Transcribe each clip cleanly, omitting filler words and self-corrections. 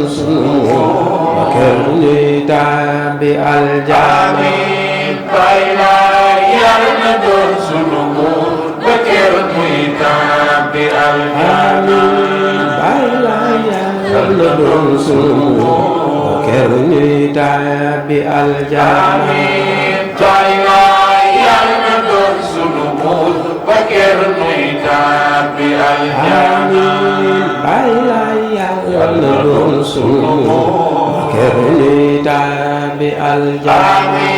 sunu ba kër ñuy tàbbi aljana Baay Laay yàlla na doon sunu buur ba kër ñuy tàbbi aljana Baay Laay yàlla na doon sunu ba kër ñuy tàbbi aljana Baay Laay yàlla na doon sunu buur ba kër ñuy tàbbi aljana Baay Laay yàlla na doon sunu ba kër ñuy tàbbi aljana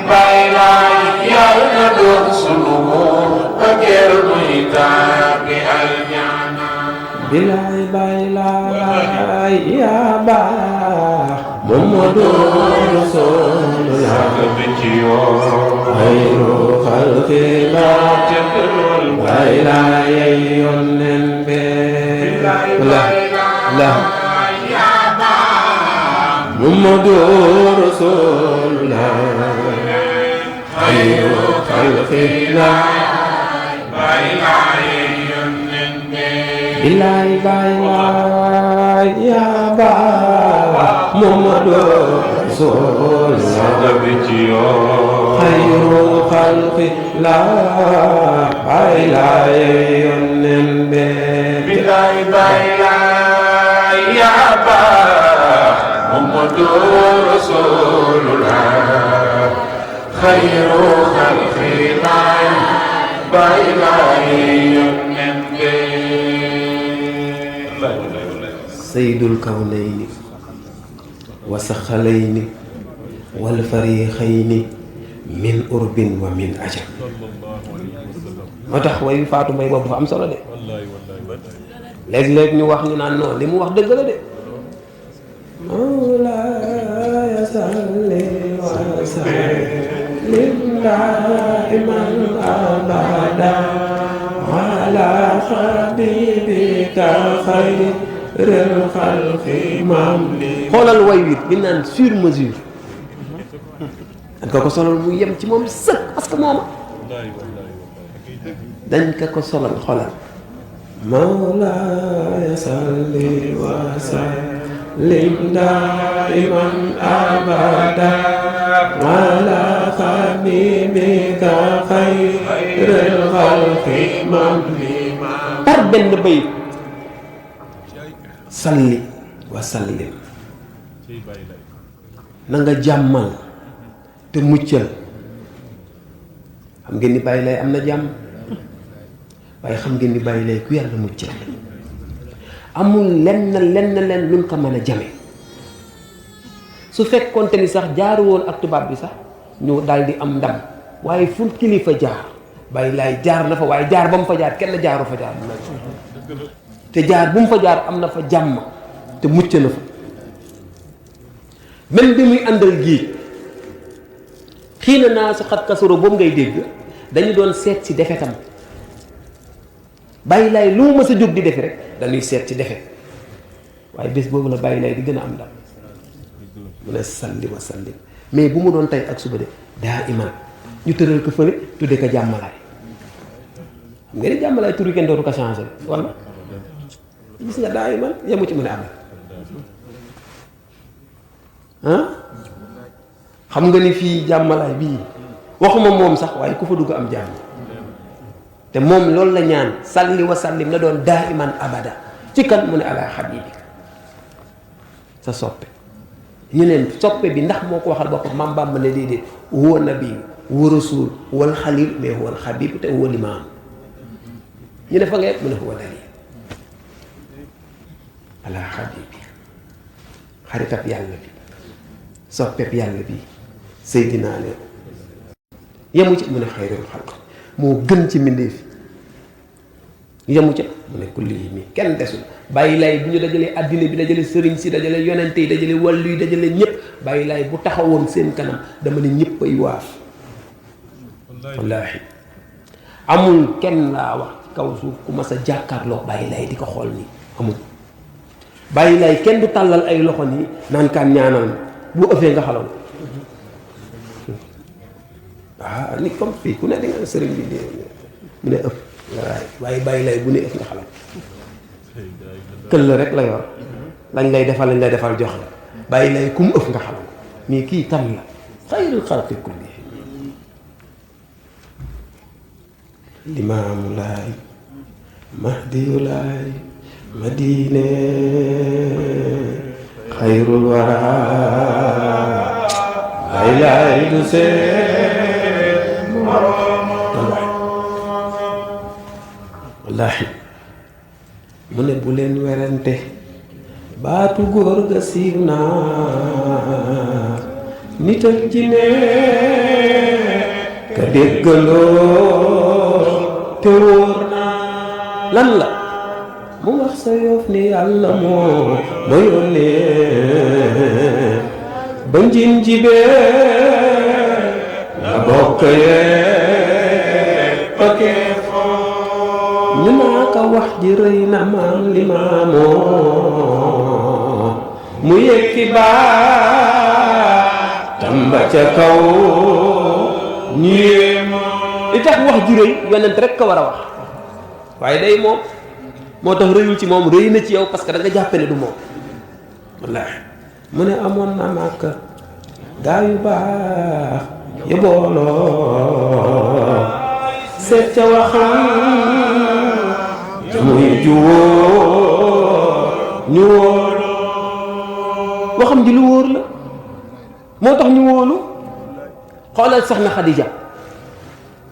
Baay Laay yàlla na doon sunu buur ba kër ñuy tàbbi aljana Bilaay Baay Laay yaa baax Muhammadu Rasulullah xayru xalqillah Baay Laay ay yónneen bee la Muhammadu Rasulullah xayru xalqillah Baay Laay yónneen bee Bilaay Baay Laay yaa baax Muhammadu Rasulullah xayru xalqillah Baay Laay yónneen bee Bilaay Baay Laay yaa baax Muhammadu Rasulullah xayru xalqillah Baay Laay yónneen bee sayyidul kawnayni wa saxalayni wal fariqayni min urbin wa min ajam moo tax way Faatu Mbay boobu fa am solo de léeg-léeg ñu wax ñu naan noonu li mu wax dëgg la de mawlaaya salli wa sallim daa'iman abadan ala habibika xayril xalqi xoolal way wi bi naan sur mesure dañ ko solal mu yem ci moom sëkk parce que mooma dañ ko solal xoolal mawlaaya salli wa sallim daa'iman abadan ala habibika xayril xalqi par benn bayit salli wa sallim na nga jàmmal te muccal xam ngeen ni Baay Laay am na jàmm waaye xam ngeen ni Baay Laay ku yàlla muccal amul lenn luñ ko mën a jame su fekkoonte ni sax jaaru woon ak tubaab bi sax ñu daal di am ndam waaye fu kilifa jaar Baay Laay jaar na fa waaye jaar ba mu fa jaar kenn jaaru fa jaar te jaar bu mu fa jaar am na fa jàmm te mucc na fa même bi muy àndal géej xiina naa su xat kasoro boobu ngay dégg dañu doon seet si defetam Baay Laay lu mu mës a jóg di defe rek dañuy seet si defet waaye bés boobu la Baay Laay di gën a am ndam mu ne salli wa sallim mais bu mu doon tey ak suba de daa iman ñu tëral ko fële tudde ko jàmmalaay xam nga ni jàmmalaay tur yi kenn dootu ko changé wala gis nga daa iman yemu ci mu ne am ah xam nga ni fii jàmmalaay bii waxuma moom sax waaye ku fa dugg am jàmm te moom loolu la ñaan salli wa sallim na doon daa iman abada ci kan mu ne ala habibika sa soppe ñu neen soppe bi ndax moo ko waxal boppam Maam Bàmba ne déedéet huwa nabi wa rasul wal xalil mais huwa al habib te huwa limaam ñu ne fa nga mu ne huwa dalil ala habibi xaritab yàlla bi soppeb yàlla bi Seydina leen yemu ci mu ne xayrul xalq moo gën ci mbindéef yemu ca mu ne kulli yi mi kenn desul Baay Laay bu ñu dajalee àddina bi dajale sëriñ si dajale yonente yi dajale wàllu yi dajale ñëpp Baay Laay bu taxawoon seen kanam dama ne ñëpp ay waaf wallaahi amul kenn laa wax ci kaw suuf ku mas a jàkkaarloo Baay Laay di ko xool nii amul Baay Laay kenn du tàllal ay loxo nii naan kaan ñaanal ma bu ëffee nga xalaw ah nit comme fii ku ne di nga sëriñ bi mu ne ëpp waaye Baay Laay bu ne ëpp nga xalaat këll rek la yor lañ lay defal jox la bàyyi lay kum ëf nga xam nii kii kan la xayrul xalqi kulli limaamu laay mahdiyu laay madine xayrul wara lay laay du seen moroom wallaahi mu ne bu leen werante baatu góor ga siiw naa nit ak jinne ka déggandoo te wóor naa lan la mu wax sa yoof ni yàlla moo ma yónnee ba njin jibee la bokk yee pakee ñu naa ka wax ji rëy na maam li maamoo mu yëkki baa tamba ca kaw ñu yéema li tax wax ji rëy yonent rek ko war a wax waaye day moom moo tax rëyul ci moom rëy na ci yow parce que da nga jàppe ne du moom wallaahi mu ne amoon na Màkka gaa yu baax ya booloo seet ca waxam muy juwoo ñu wóolu waxam ji lu wóor la moo tax ñu wóolu xoolal soxna Xadija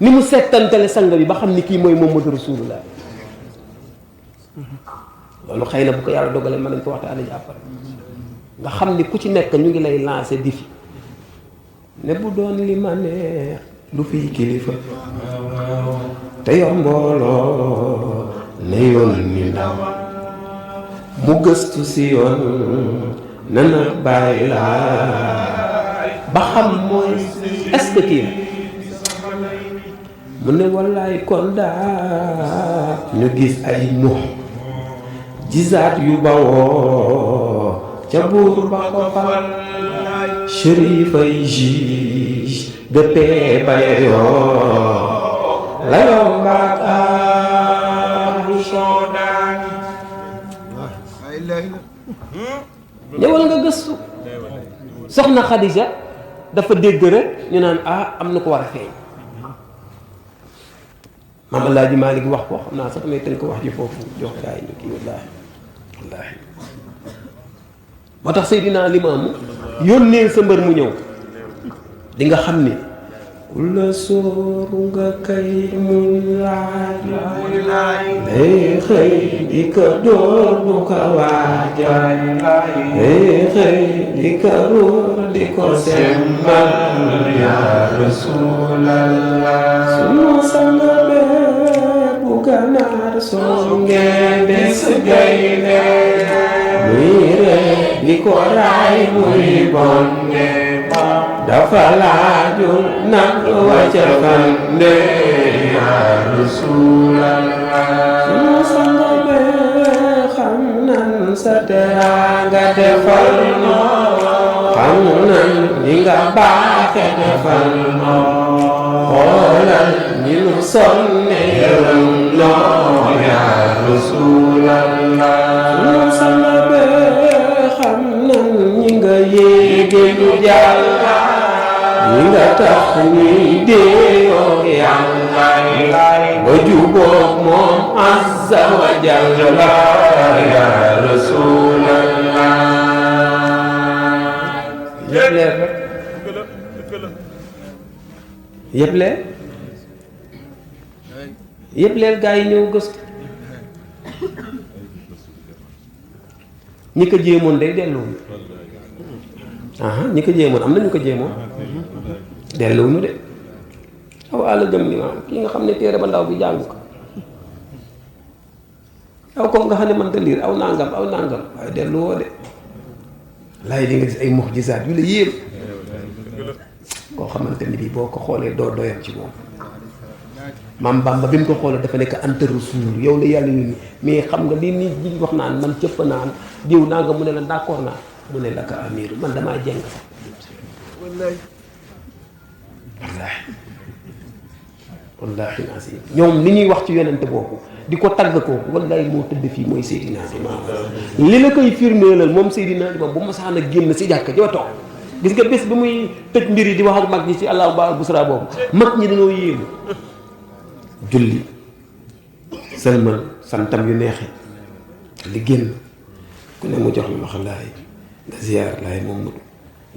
ni mu settantale sang bi ba xam ni kii mooy Muhammadu Rasulullah loolu xëy na bu ko yàlla dogalee mën nañ ko waxtaanee jàppal nga xam ni ku ci nekk ñu ngi lay lancer défi ne bu doon li ma neex lu fiy kilifa te yor mbooloo ne yoon ni ndaw mu gëstu si yoon nana bàyyi laa ba xam mooy est-ce que kii mu ne wallaay kon daa ñu gis ay jizaat yu bawoo ca buur ba ko fal shérifay juge de paix ba yoo la yombaat ahlu soodaan ñëwal nga gëstu soxna Xadija dafa dégg rek ñu naan am na ko war a feeñ maam Alaaji Maalik wax ko xam naa sax damay tënk wax ji foofu jox gaa yi ñu kii wallaahi wallaahi moo tax Seydina Limaamu yónnee sa mbër mu ñëw di nga xam ni ku la sooru nga kay muy laaj day xëy di ko dóor du ko waajal day xëy di ko ruur di ko semmal yaa Rasuulallah sunu sang bee bu ganaar songee des gaynde muy ree di ko raay muy bonde dafa laajul nag wacca fande yaa Rasuulallah sunu sang bee xam nan sa teraanga defal noo xam nan ni nga baaxe defal noo xoolal ñi nu sonne yërëm noo yaa Rasuulallah sunu sang bee xam nan ñi nga yéege ñu jàll ñi nga tax ñuy déeyoo Yàlla ba jubóog moom azza wa jalla yaa Rasuulallah yëpp leer rek yëpp leer gaa yi ñëw gëstu ñi ko jéemoon day delluwuñu ñi ko jéemoon am na ñu ko jéemoon delluwuñu de aw àll gëm ni maam kii nga xam ne téere ba ndaw bi jàng ko aw ko nga xam ne man ta liir aw nangam waaye delluwoo de laay di nga gis ay muxjisaat yu la yéem koo xamante ni bii boo ko xoolee doo doyal ci moom maam Bamba bi mu ko xoolee dafa nekk anta rasul yow la yàlla yónni mais xam nga li nit ñi wax naan man cëpp naan diw naa nga mu ne la d'accord naa mu ne la ka amiru man damaa jeng sax wallaahi wallaahi asi ñoom li ñuy wax ci yonente boobu di ko tagg kooku wallaahi moo tëdd fii mooy Seydina Limaamu li la koy firndeelal moom Seydina Limaamu bu ma saan a génn si jàkka joo toog gis nga bés bi muy tëj mbir yi di wax ak mag ñi ci Allahu ba busra boobu mag ñi dañoo yéemu julli sëlmal santam yu neexe li génn ku ne mu jox la loxo laay nga ziyaar laay moom mudu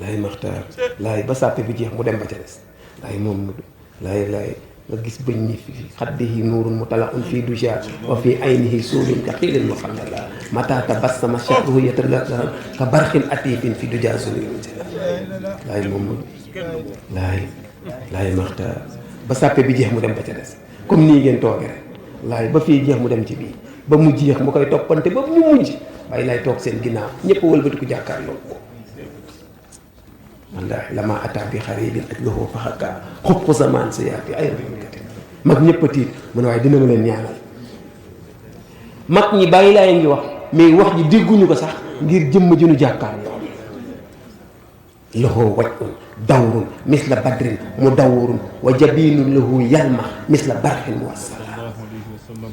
laay maxtaar laay ba sàppe bi jeex mu dem ba ca des laay moom mudu laay nga gis bëñ ñi fi xaddihi nuurun mutalaqun fii duja wa fii aynihi suurun ka xiilin muxallala mata tabassama shahruhu yatalazzam ka barqin atifin fi duja sunirun laay moom mudu laay maxtaar ba sàppe bi jeex mu dem ba ca des comme nii ngeen tooge rek laay ba fii jeex mu dem ci bii ba mu jeex mu koy toppante ba mu mujj waaye lay toog seen ginnaaw ñëpp wëlbati ko jàkkaarloo ko wallaahi lama ata bi xaribin aj lohoo faxaka xub zaman sa yaati ay rabikat mag ñëpp a tiit mu ne waaye dina ma leen ñaanal mag ñi bàyyi laay ngi wax mais wax ji dégguñu ko sax ngir jëmm ji nu jàkkaarloo lohoo wajun dawrun misla badrin mu dawrun wa jabinun lahu yalma misla barxin muwassala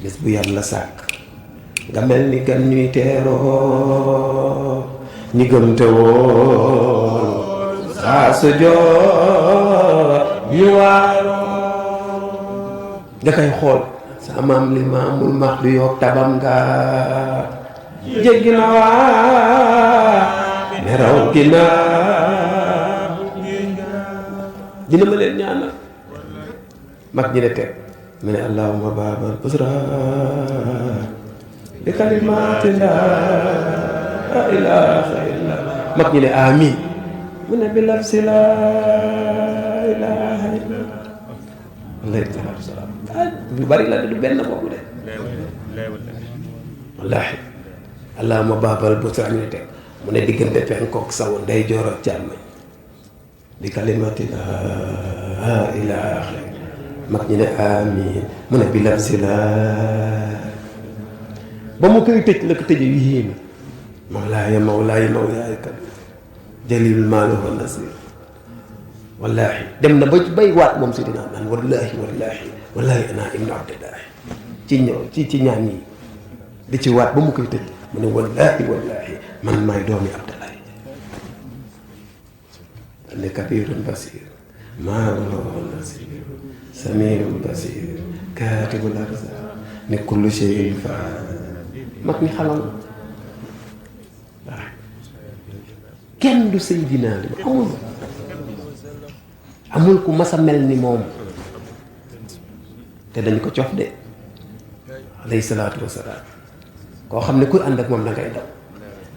bés bu yàlla sàkk nga mel ni gan ñuy teeroo ñi gëm te wóolu saa su joor ñu waaroo nga koy xool sa maam li maamul max du yoog tabam nga jéggi na waa neraw gi na dina ma leen ñaanal mag ñi ne teg mu ne allahumma baabal busra bi kalimaati laa ilaaha illa mag ñi ne amiin mu ne bi lafsi laa ilaaha illa alayhi salaatu salaam lu bari la du benn boobu de wallaahi allahumma baabal busra ñu ne teg mu ne diggante penkook saw ndey joor ak càmmoñ bi kalimaati laa ilaaha mag ñi ne amiin mu ne bi lafsi laa ba mu koy tëj la ko tëje yu yéeme mawlaaya kat jalilul maalu wa nasir wallaahi dem na ba bay waat moom si dinaa naan wallaahi ana ibnu abdillahi ci ñaan yi di ci waat ba mu koy tëj mu ne wallaahi man maay doomi abdillahi ne kabirun basir maalu wa nasir samirun basir kaatibul arzaq ne kullu shay'in faal mag ñi xalam waaw kenn du Seydina li amul ku mas a mel ni moom te dañ ko cof de alayhi salaatu wasalaam koo xam ne kuy ànd ak moom da ngay daw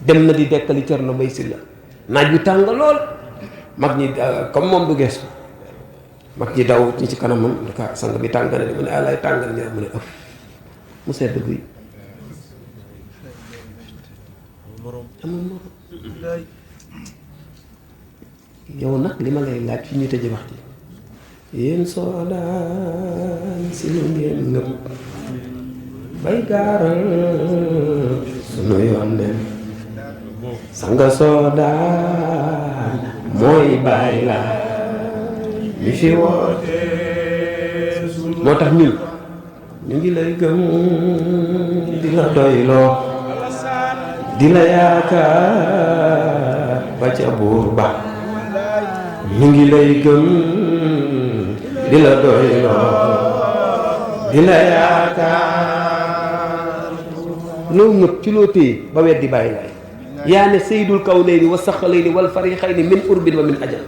dem na di dekkali Cerno Mbay Silla naaj wi tàng lool mag ñi comme moom du gestu mag ñi daw ñi ci kanamam ka sang bi tàng na de mu ne alay tàngal ñaar mu ne ëpp mu sedd guy amul morom yow nag li ma lay laaj fi ñu tëje wax ji yéen soodaan si lu ngeen ngëm bay gaaral sunu yoon nen sanga soodaan mooy bàyyi la mi fi woote moo tax ñun ñu ngi lay gëm di la doyloo di la yaakaar ba ca buur ba ñu ngi lay gëm di la doyloo di la yaakaar loo ngëp ci loo téye ba weddi bàyyi laay yaa ne sayyidul kawnayni wa saxalayni wal fariqayni min urbin wa min ajal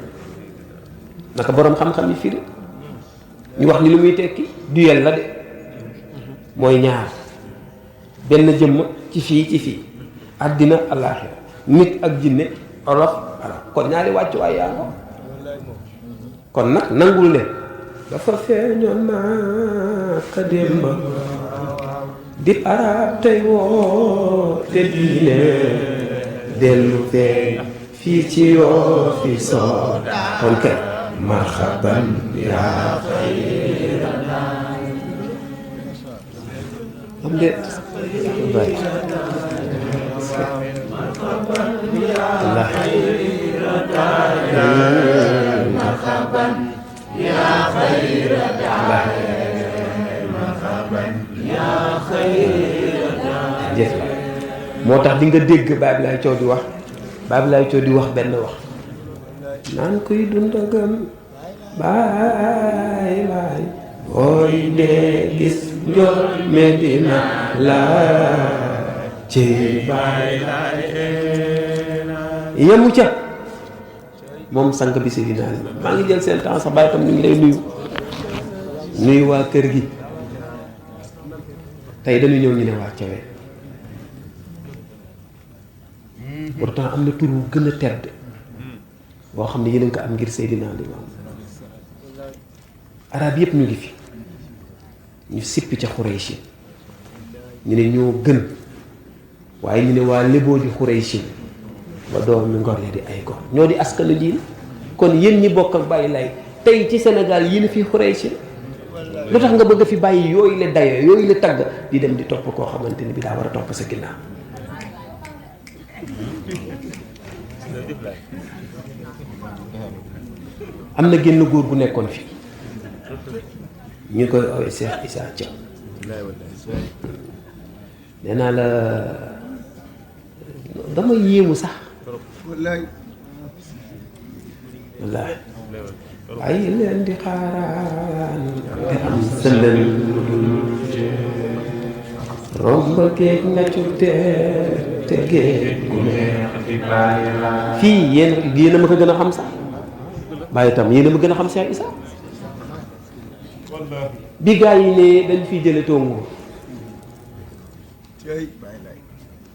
naka boroom xam-xam yi firi ñu wax ni lu muy tekki duel la de mooy ñaar benn jëmm ci fii àddina alaaxira nit ak jinne olof arab kon ñaari wàccuwaay yaa ngo kon nag nangul leen dafa feeñoon Makka démba di arab tey woo te diine dellu feeñ fii ci yoo fi soo kon kay marhaban yaa xayra am de bay Allah مرحبا يا خير داعي moo tax di nga dégg Baye Ablaye Thiaw di wax Baye Ablaye Thiaw di wax benn wax naan kuy dundagam baay baay ooy dee gis njool Medina la ci baay laay yemu ca moom sang bi Seydina Ali maa ngi jël seen temps sax bàyyi tam ñu ngi lay nuyu waa kër gi tey dañu ñëw ñu ne waa Thiawé pourtant am na tur wu gën a tedd boo xam ne yéen a ngi ko am ngir Seydina Ali arab yëpp ñu ngi fi ñu sippi ca Xurayshi ñu ne ñoo gën waaye ñu ne waa léboo di Xurayshi ba doom ñu ngor ya di ay gor ñoo di askanu diin kon yéen ñi bokk ak bàyyi lay tey ci Sénégal yi ni fi Xurayshi lu tax nga bëgg fi bàyyi yooyu la dayo yooyu la tagg di dem di topp koo xamante ni bi daa war a topp sa ginnaaw am na génn góor gu nekkoon fi ñu koy owee Cheikh Issa Thiaw nee naa la dama yéemu sax wallaahi waaye leen di xaaraan te am sëndën romb géej nga cute te géej gu neex di bàyyi la fii yéen a ma ko gën a xam sax bàyyi tam yéen a ma gën a xam Cheikh Issa bi gaa yi ne dañ fiy jële tongu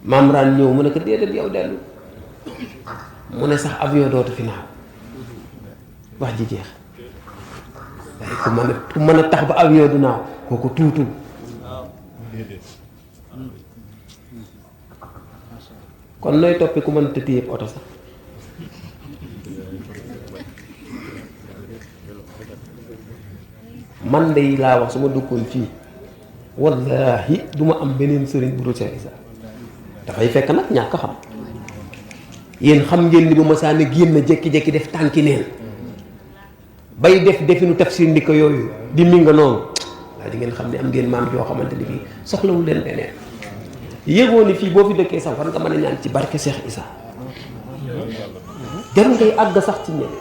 maam raan ñëw mu ne ko déedéet yow dellu mu ne sax avion dootu fi naaw wax ji jeex waaye ku mën a tax ba avion du naaw kooku tuutul kon nooy toppi ku mën a tëdd yëpp oto sax man de laa wax su ma dëkkoon fii wallaahi du ma am beneen sëriñ bu dul Cheikh Issa dafay fekk nag ñàkk xam yéen xam ngeen ni bu ma saa ne génn jékki-jékki def tànki neen bay def definu tafsir ndi ko yooyu di mi nga noonu waaye di ngeen xam ne am ngeen maam yoo xamante ni fii soxlawul leen leneen yëgoo ni fii boo fi dëkkee sax war nga mën a ñaan ci barke Cheikh Issa jarul ngay àgg sax ci ñebe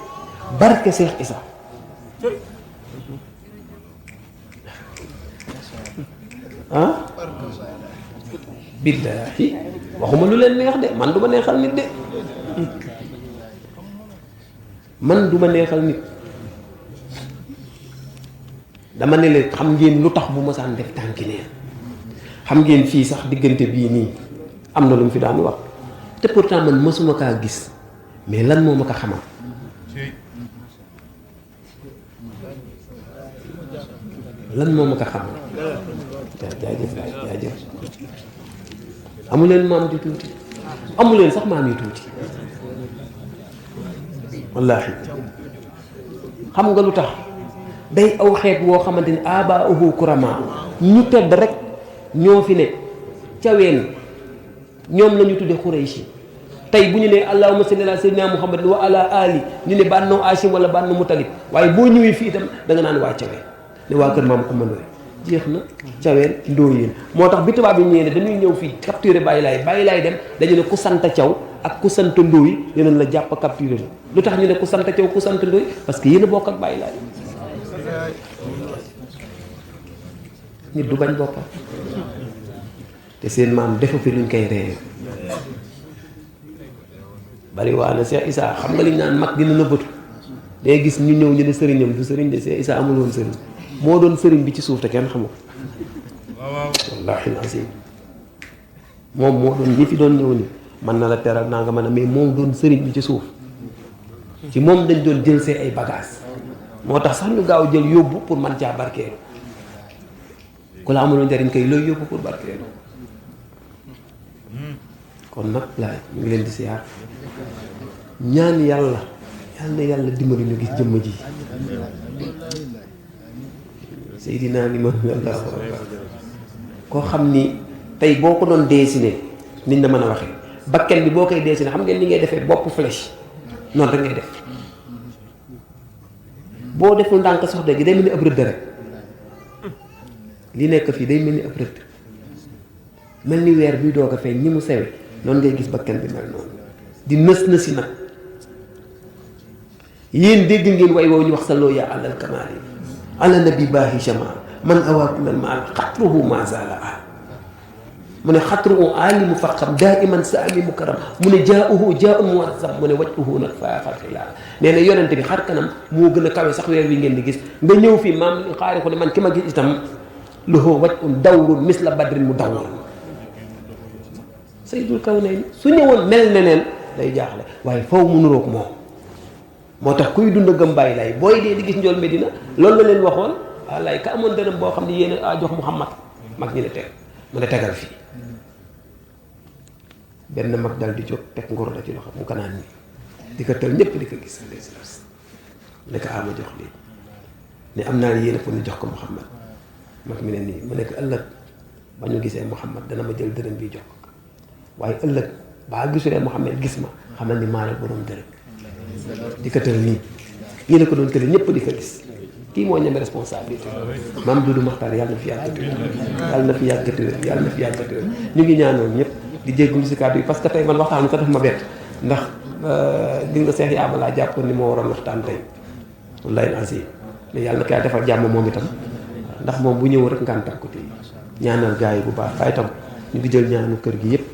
barke Cheikh Issa ah billaahi waxuma lu leen neex de man du ma neexal nit de man du ma neexal nit dama ne leen xam ngeen lu tax bu ma saan def tànki neen xam ngeen fii sax diggante bii nii am na lu mu fi daan wax te pourtant man mësuma kaa gis mais lan moo ma ko xamal lan moo ma ko xamal jaajëf amu leen maam di tuuti amu leen sax maam yi tuuti wallaahi xam nga lu tax day aw xeet woo xamante ni abaahu kurama ñu tedd rek ñoo fi ne caween ñoom la ñu tudde Xurayshi tey bu ñu ne allahumma salli ala sayyidina muhammadin wa ala ali ñu ne bànnu Hashim wala bànnu Mutalib waaye boo ñëwee fii itam da nga naan waa caween ne waa kër maam Kumba Ndooy jeex na caween ndóoyeen moo tax bi tubaab yi ñëwee ne dañuy ñëw fii capturé bàyyi laay dem dañu ne ku sant caw ak ku sant ndóoy dinañ la jàpp capturé la lu tax ñu ne ku sant caw ku sant ndóoy parce que yéen a bokk ak bàyyi laay nit du bañ boppam te seen maam defu fi luñ koy ree bari waa na Cheikh Issa xam nga liñ naan mag dina nëbbatu day gis ñu ñëw ñu ne sëriñam du sëriñ de Cheikh Issa amul woon sëriñ moo doon sëriñ bi ci suuf te kenn xamu ko wallaahi azim moom moo doon ñi fi doon ñëw ni man na la teral naa nga mën a mais moom doon sëriñ bi ci suuf ci moom dañ doon jël see ay bagages moo tax sax ñu gaaw jël yóbbu pour man caa barkeelu ku la amuloo njariñ kay looy yóbbu pour barkeelu kon nag laay ñu ngi leen di siyaar ñaan yàlla na yàlla dimbali ñu gis jëmm ji Seydina Limaamu Allahu akbar koo xam ni tey boo ko doon dessiné niñ la mën a waxee bakken bi boo koy dessiné xam ngeen ni ngay defee bopp flèche noonu rek ngay def boo deful ndànk soxna gi day mel ni ab rëdd rek li nekk fii day mel ni ab rëdd mel ni weer buy doog a feeñ ni mu sewe noonu ngay gis bakkan bi mel noonu di nës nësi nag. yéen dégg ngeen way woowu ñu wax salloo yaa alal kamaali ala nabi baahi jamaa man awaakulal maal xatruhu ma zaala mu ne xatruhu alimu faqam daa iman sa ami mukaram mu ne jaauhu jaaun muwazzam mu ne wajhuhu nag fa farxilaa nee na yonente bi xar kanam moo gën a kawe sax weer wi ngeen di gis nga ñëw fii maam xaari ko ne man ki ma gis itam lahu wajhun dawrun misla badrin mu dawr sayyidul kawnayni su ñëwoon mel neneen day jaaxle waaye faw mu nuroog moom moo tax kuy dund gëm bàyyi lay booy dee di gis njool Medina loolu la leen waxoon wallaay ka amoon dërëm boo xam ne yéen a jox Muhammad mag ñi ne teg mu ne tegal fii benn mag dal di jóg teg ngoro la ci loxo mu ko naan nii di ko tël ñëpp di ko gis ne ko ama jox lii ne am naa yéen pour ñu jox ko Muhammad mag mi ne nii mu nekk ëllëg ba ñu gisee Muhammad dana ma jël dërëm bi jox ko waaye ëllëg baa gisulee Muhammad gis ma xam na ni maa la borom dërëm di ko tël nii yéen a ko doon tële ñëpp di ko gis kii moo ñeme responsabilité maam Doudou Makhtar yàlla na fi yàggati yàlla na fi yàggati yàlla na fi yàggati ñu ngi ñaanoon ñëpp di jéggulu si kàddu yi parce que tey man waxtaan sax daf ma bett ndax di nga seex yaaba laa jàppoon ni moo waroon waxtaan tey wallahi asi mais yàlla na koy defal jàmm moom itam ndax moom bu ñëw rek ngaan tàkku tey ñaanal gars yi bu baax waaye itam ñu ngi jël ñaanu kër gi yëpp